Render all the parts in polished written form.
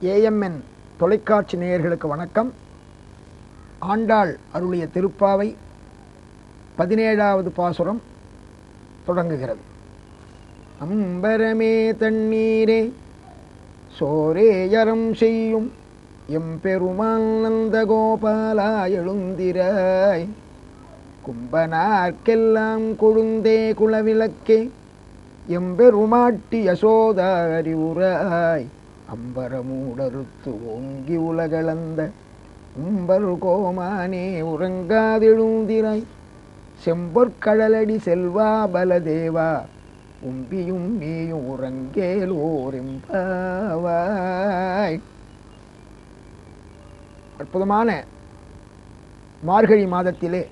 AMN தொலைக்காட்சி நேயர்களுக்கு வணக்கம். ஆண்டாள் அருளிய திருப்பாவை 17வது பாசுரம் தொடங்குகிறது. அம்பரமே தண்ணீரே சோரேயரம் செய்யும் எம்பெருமான் நந்தகோபாலா எழுந்திராய், கும்பனார்க்கெல்லாம் கொழுந்தே குலவிளக்கே எம்பெருமாட்டி யசோதா அறிவுராய், அம்பரமூடறுத்து ஓங்கி உலகளந்த உம்பர் கோமானே உறங்காதெழுந்திராய், செம்பொற்கடலடி செல்வா பலதேவா உம்பியும் நீயும் உறங்கேலோரெம்பாவாய். அற்புதமான மார்கழி மாதத்திலே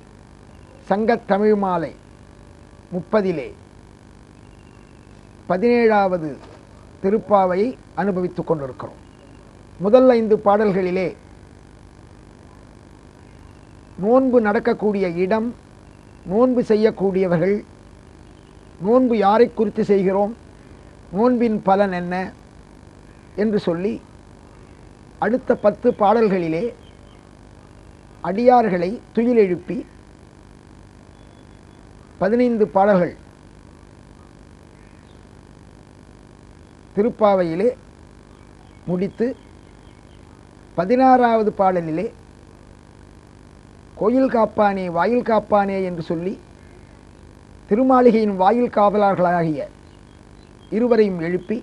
சங்கத் தமிழ் மாலை 30 17வது திருப்பாவையை அனுபவித்துக் கொண்டிருக்கிறோம். முதல் 5 பாடல்களிலே நோன்பு நடக்கக்கூடிய இடம், நோன்பு செய்யக்கூடியவர்கள், நோன்பு யாரை குறித்து செய்கிறோம், நோன்பின் பலன் என்ன என்று சொல்லி அடுத்த 10 பாடல்களிலே அடியார்களை துயிலெழுப்பி 15 பாடல்கள் திருப்பாவையிலே முடித்து 16வது பாடலிலே கோயில் காப்பானே வாயில் காப்பானே என்று சொல்லி திருமாளிகையின் வாயில் காவலர்களாகிய இருவரையும் எழுப்பி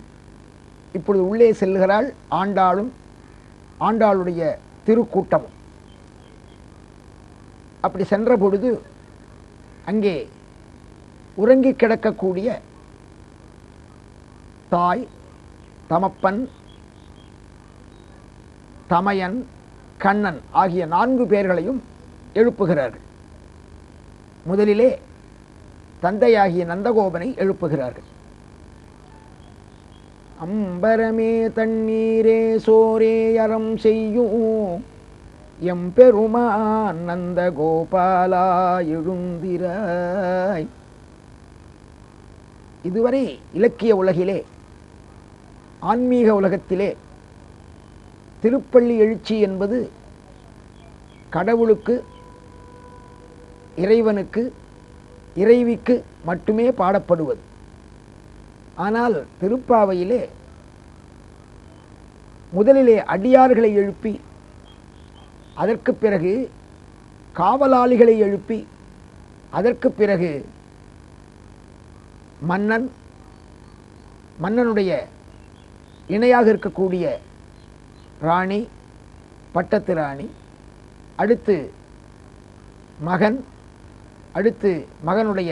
இப்பொழுது உள்ளே செல்கிறாள் ஆண்டாளும் ஆண்டாளுடைய திருக்கூட்டமும். அப்படி சென்ற பொழுது அங்கே உறங்கி கிடக்கக்கூடிய தாய், தமப்பன், தமையன், கண்ணன் ஆகிய 4 பேர்களையும் எழுப்புகிறார்கள். முதலிலே தந்தையாகிய நந்தகோபனை எழுப்புகிறார்கள். அம்பரமே தண்ணீரே சோரே அறம் செய்யும் எம்பெருமான் நந்தகோபாலா எழுந்திராய். இதுவரை இலக்கிய உலகிலே, ஆன்மீக உலகத்திலே திருப்பள்ளி எழுச்சி என்பது கடவுளுக்கு, இறைவனுக்கு, இறைவிக்கு மட்டுமே பாடப்படுவது. ஆனால் திருப்பாவையிலே முதலிலே அடியார்களை எழுப்பி, அதற்கு பிறகு காவலாளிகளை எழுப்பி, அதற்கு பிறகு மன்னனுடைய இணையாக இருக்கக்கூடிய ராணி, பட்டத்து ராணி, அடுத்து மகன், அடுத்து மகனுடைய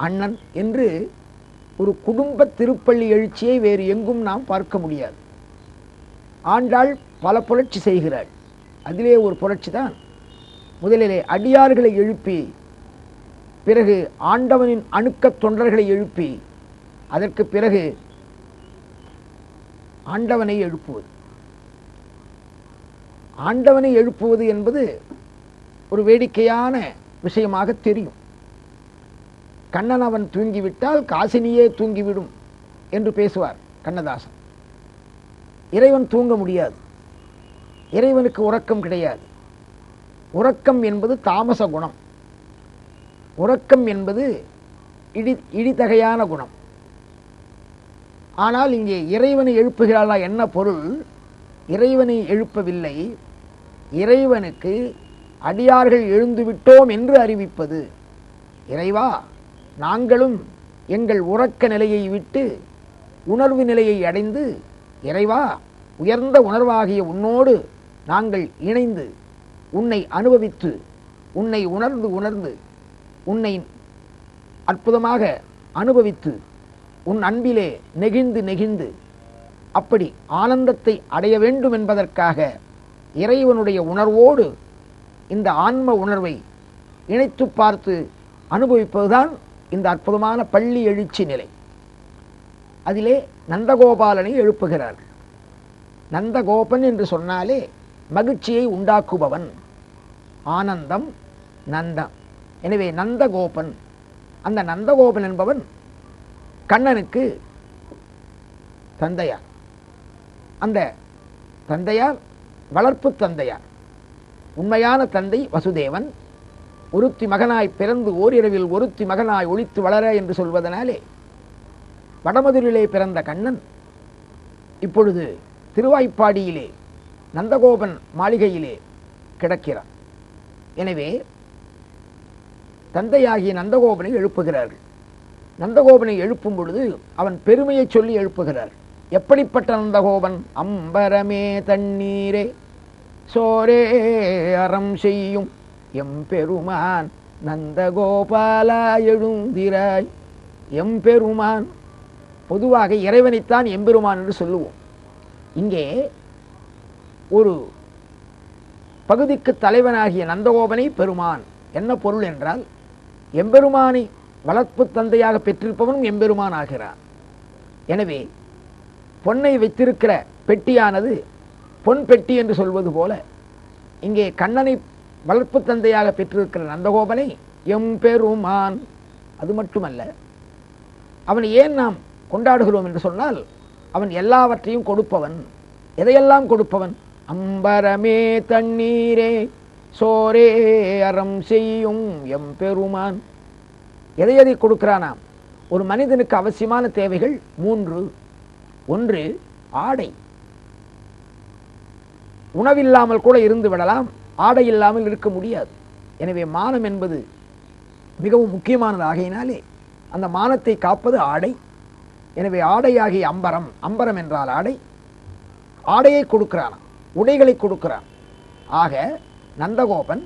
அண்ணன் என்று ஒரு குடும்ப திருப்பள்ளி எழுச்சியை வேறு எங்கும் நாம் பார்க்க முடியாது. ஆண்டாள் பல புரட்சி செய்கிறாள். அதிலே ஒரு புரட்சி தான் முதலிலே அடியார்களை எழுப்பி, பிறகு ஆண்டவனின் அணுக்கத் தொண்டர்களை எழுப்பி, அதற்கு பிறகு ஆண்டவனை எழுப்புவது. ஆண்டவனை எழுப்புவது என்பது ஒரு வேடிக்கையான விஷயமாக தெரியும். கண்ணன் அவன் தூங்கிவிட்டால் காசினியே தூங்கிவிடும் என்று பேசுவார் கண்ணதாசன். இறைவன் தூங்க முடியாது, இறைவனுக்கு உறக்கம் கிடையாது. உறக்கம் என்பது தாமச குணம், உறக்கம் என்பது இடிதகையான குணம். ஆனால் இங்கே இறைவனை எழுப்புகிறாளா என்ன பொருள்? இறைவனை எழுப்பவில்லை, இறைவனுக்கு அடியார்கள் எழுந்துவிட்டோம் என்று அறிவிப்பது. இறைவா, நாங்களும் எங்கள் உறக்க நிலையை விட்டு உணர்வு நிலையை அடைந்து, இறைவா உயர்ந்த உணர்வாகிய உன்னோடு நாங்கள் இணைந்து உன்னை அனுபவித்து, உன்னை உணர்ந்து உன்னை அற்புதமாக அனுபவித்து, உன் அன்பிலே நெகிழ்ந்து அப்படி ஆனந்தத்தை அடைய வேண்டும் என்பதற்காக இறைவனுடைய உணர்வோடு இந்த ஆன்ம உணர்வை இணைத்து பார்த்து அனுபவிப்பதுதான் இந்த அற்புதமான பள்ளி எழுச்சி நிலை. அதிலே நந்தகோபாலனை எழுப்புகிறார்கள். நந்தகோபன் என்று சொன்னாலே மகிழ்ச்சியை உண்டாக்குபவன், ஆனந்தம், நந்தம். எனவே நந்தகோபன், அந்த நந்தகோபன் என்பவன் கண்ணனுக்கு தந்தையார். அந்த தந்தையார் வளர்ப்பு தந்தையார். உண்மையான தந்தை வசுதேவன் ஒருத்தி மகனாய் பிறந்து ஓரிரவில் ஒருத்தி மகனாய் ஒளித்து வளர என்று சொல்வதனாலே வடமதுரிலே பிறந்த கண்ணன் இப்பொழுது திருவாய்ப்பாடியிலே நந்தகோபன் மாளிகையிலே கிடக்கிறான். எனவே தந்தையாகிய நந்தகோபனை எழுப்புகிறார்கள். நந்தகோபனை எழுப்பும் பொழுது அவன் பெருமையை சொல்லி எழுப்புகிறார். எப்படிப்பட்ட நந்தகோபன்? அம்பரமே தண்ணீரே சோரே அறம் செய்யும் எம்பெருமான் நந்தகோபாலா எழுந்திராய். எம்பெருமான், பொதுவாக இறைவனைத்தான் எம்பெருமான் என்று சொல்லுவோம். இங்கே ஒரு பகுதிக்கு தலைவனாகிய நந்தகோபனை பெருமான். என்ன பொருள் என்றால், எம்பெருமானை வளர்ப்பு தந்தையாக பெற்றிருப்பவனும் எம்பெருமான் ஆகிறான். எனவே பொன்னை வைத்திருக்கிற பெட்டியானது பொன் பெட்டி என்று சொல்வது போல, இங்கே கண்ணனை வளர்ப்பு தந்தையாக பெற்றிருக்கிற நந்தகோபனை எம்பெருமான். அது மட்டுமல்ல, அவனை ஏன் நாம் கொண்டாடுகிறோம் என்று சொன்னால், அவன் எல்லாவற்றையும் கொடுப்பவன். எதையெல்லாம் கொடுப்பவன்? அம்பரமே தண்ணீரே சோரே அறம் செய்யும் எம்பெருமான். எதை எதை கொடுக்கிறானாம்? ஒரு மனிதனுக்கு அவசியமான தேவைகள் 3. 1 ஆடை. உணவில்லாமல் கூட இருந்து விடலாம், ஆடை இல்லாமல் இருக்க முடியாது. எனவே மானம் என்பது மிகவும் முக்கியமானது ஆகையினாலே அந்த மானத்தை காப்பது ஆடை. எனவே ஆடையாகிய அம்பரம், அம்பரம் என்றால் ஆடை, ஆடையை கொடுக்கிறான், உடைகளை கொடுக்கிறான். ஆக நந்தகோபன்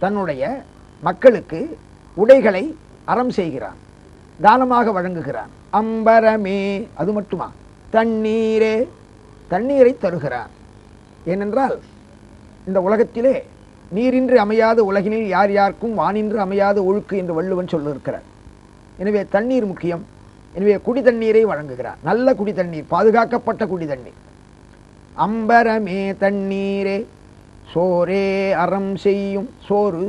தன்னுடைய மக்களுக்கு உடைகளை அறம் செய்கிறான், தானமாக வழங்குகிறான். அம்பரமே, அது மட்டுமா? தண்ணீரே, தண்ணீரை தருகிறான். ஏனென்றால் இந்த உலகத்திலே நீரின்றி அமையாத உலகினில் யார் யாருக்கும் வானின்று அமையாத ஒழுக்கு என்று வள்ளுவன் சொல்லியிருக்கிறார். எனவே தண்ணீர் முக்கியம். எனவே குடி தண்ணீரை வழங்குகிறார், நல்ல குடி தண்ணீர், பாதுகாக்கப்பட்ட குடி தண்ணீர். அம்பரமே தண்ணீரே சோரே அறம் செய்யும், சோறு.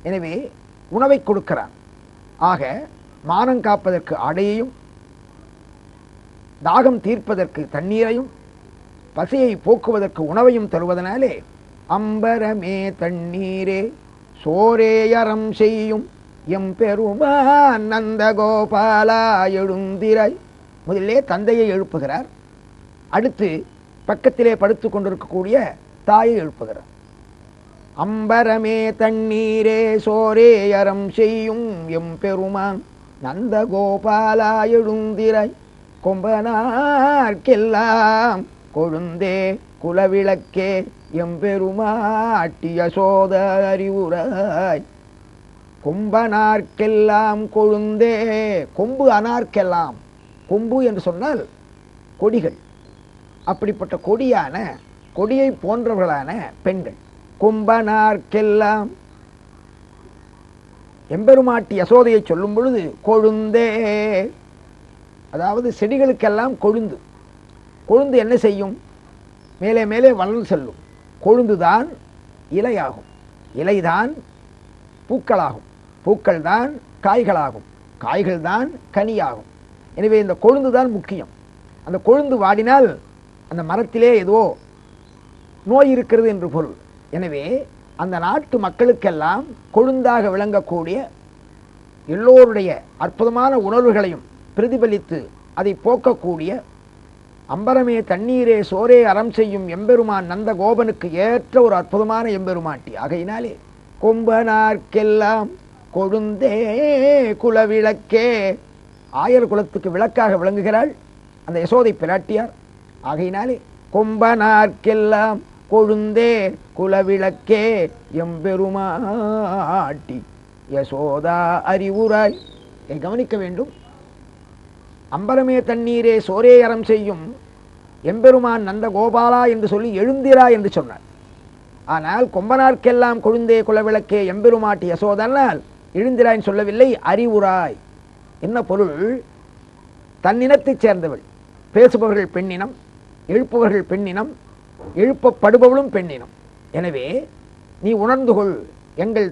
எனவே உணவை கொடுக்கிறான். ஆக மானம் காப்பதற்கு ஆடையையும், தாகம் தீர்ப்பதற்கு தண்ணீரையும், பசியை போக்குவதற்கு உணவையும் தருவதனாலே அம்பரமே தண்ணீரே சோரே அறம் செய்யும் எம்பெருமான் நந்தகோபாலா எழுந்திராய். முதலிலே தந்தையை எழுப்புகிறார். அடுத்து பக்கத்திலே படுத்து கொண்டிருக்கக்கூடிய தாயை எழுப்புகிறார். அம்பரமே தண்ணீரே சோரே அறம் செய்யும் எம்பெருமான் நந்தகோபாலா எழுந்திராய். கொம்பனார்க்கெல்லாம் கொழுந்தே குலவிளக்கே எம்பெருமாட்டி யசோத அறிவுராய். கொம்பனார்க்கெல்லாம் கொழுந்தே, கொம்பு அனார்க்கெல்லாம். கொம்பு என்று சொன்னால் கொடிகள். அப்படிப்பட்ட கொடியான, கொடியை போன்றவர்களான பெண்கள். கொம்பனார்க்கெல்லாம், எம்பெருமாட்டி யசோதையை சொல்லும் பொழுது கொழுந்தே, அதாவது செடிகளுக்கெல்லாம் கொழுந்து. கொழுந்து என்ன செய்யும்? மேலே மேலே வளர்ந்து செல்லும். கொழுந்துதான் இலையாகும், இலைதான் பூக்களாகும், பூக்கள் தான் காய்களாகும், காய்கள் தான் கனியாகும். எனவே இந்த கொழுந்து தான் முக்கியம். அந்த கொழுந்து வாடினால் அந்த மரத்திலே ஏதோ நோய் இருக்கிறது என்று பொருள். எனவே அந்த நாட்டு மக்களுக்கெல்லாம் கொழுந்தாக விளங்கக்கூடிய எல்லோருடைய அற்புதமான உணர்வுகளையும் பிரதிபலித்து அதை போக்கக்கூடிய அம்பரமே தண்ணீரே சோரே அறம் செய்யும் எம்பெருமான் நந்தகோபனுக்கு ஏற்ற ஒரு அற்புதமான எம்பெருமாட்டி. ஆகையினாலே கொம்பனார்க்கெல்லாம் கொழுந்தே குலவிளக்கே, ஆயர் குலத்துக்கு விளக்காக விளங்குகிறாள் அந்த யசோதை பிராட்டியார். ஆகையினாலே கொம்பனார்க்கெல்லாம் கொழுந்தே குலவிளக்கே எம்பெருமாட்டி யசோதா அறிவுராய். கவனிக்க வேண்டும். அம்பரமே தண்ணீரே சோரே அறம் செய்யும் எம்பெருமான் நந்தகோபாலா என்று சொல்லி எழுந்திரா என்று சொன்னார். ஆனால் கொம்பனார்க்கெல்லாம் கொழுந்தே குலவிளக்கே எம்பெருமாட்டி யசோதனால் எழுந்திராய் சொல்லவில்லை, அறிவுராய். என்ன பொருள்? தன்னினத்தைச் சேர்ந்தவள். பேசுபவர்கள் பெண்ணினம், எழுப்புபவர்கள் பெண்ணினம், எழுப்பப்படுபவளும் பெண்ணினம். எனவே நீ உணர்ந்து கொள், எங்கள்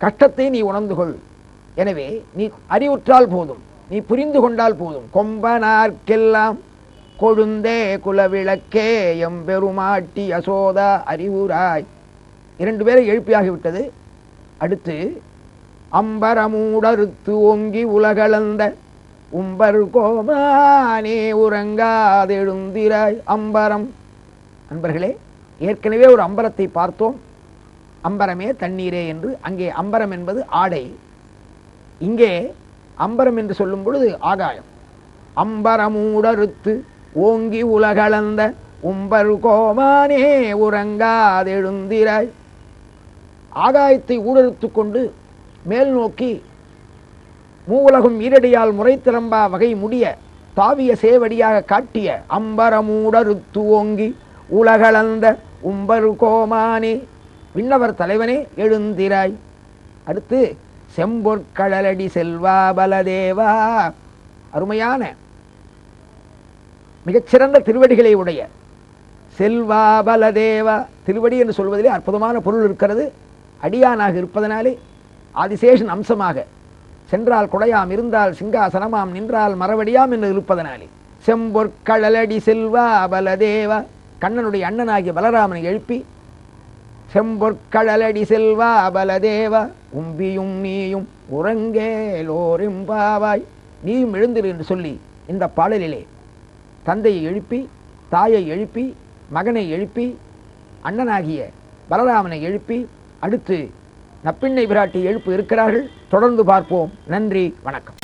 கஷ்டத்தை நீ உணர்ந்து கொள். எனவே நீ அறிவுற்றால் போதும், நீ புரிந்து கொண்டால் போதும். கொம்பனார்க்கெல்லாம் கொழுந்தே குலவிளக்கே எம்பெருமாட்டி யசோதா அறிவுராய். 2 பேரை எழுப்பியாகிவிட்டது. அடுத்து அம்பரமூடறுத்து ஓங்கி உலகளந்த உம்பர் கோமானே உறங்காதெழுந்திராய். அம்பரம், அன்பர்களே, ஏற்கனவே ஒரு அம்பரத்தை பார்த்தோம். அம்பரமே தண்ணீரே என்று. அங்கே அம்பரம் என்பது ஆடை, இங்கே அம்பரம் என்று சொல்லும் பொழுது ஆகாயம். அம்பரமூடறுத்து ஓங்கி உலகளந்த உம்பர் கோமானே உறங்காதெழுந்திராய். ஆகாயத்தை ஊடறுத்து கொண்டு மேல் நோக்கி மூவுலகும் ஈரடியால் முறைத்திறம்பா வகை முடிய தாவிய சேவடியாக காட்டிய அம்பரமூடறுத்து ஓங்கி உலகளந்த உம்பர் கோமானே, விண்ணவர் தலைவனே எழுந்திராய். அடுத்து செம்பொற்கழலடி செல்வா பலதேவா. அருமையான மிகச்சிறந்த திருவடிகளை உடைய செல்வா பலதேவா. திருவடி என்று சொல்வதிலே அற்புதமான பொருள் இருக்கிறது. அடியானாக இருப்பதனாலே ஆதிசேஷன் அம்சமாக சென்றால் கொடையாம், இருந்தால் சிங்காசனமாம், நின்றால் மரவடியாம் என்று இருப்பதனாலே செம்பொற்கழலடி செல்வா பலதேவா. கண்ணனுடைய அண்ணனாகிய பலராமனை எழுப்பி செம்பொற்கழலடி செல்வா பலதேவா உம்பியும் நீயும் உறங்கேலோரெம்பாவாய். நீயும் எழுந்திரு என்று சொல்லி இந்த பாடலிலே தந்தையை எழுப்பி, தாயை எழுப்பி, மகனை எழுப்பி, அண்ணனாகிய பலராமனை எழுப்பி, அடுத்து நப்பிண்ணை பிராட்டி எழுப்பு இருக்கிறார்கள். தொடர்ந்து பார்ப்போம். நன்றி, வணக்கம்.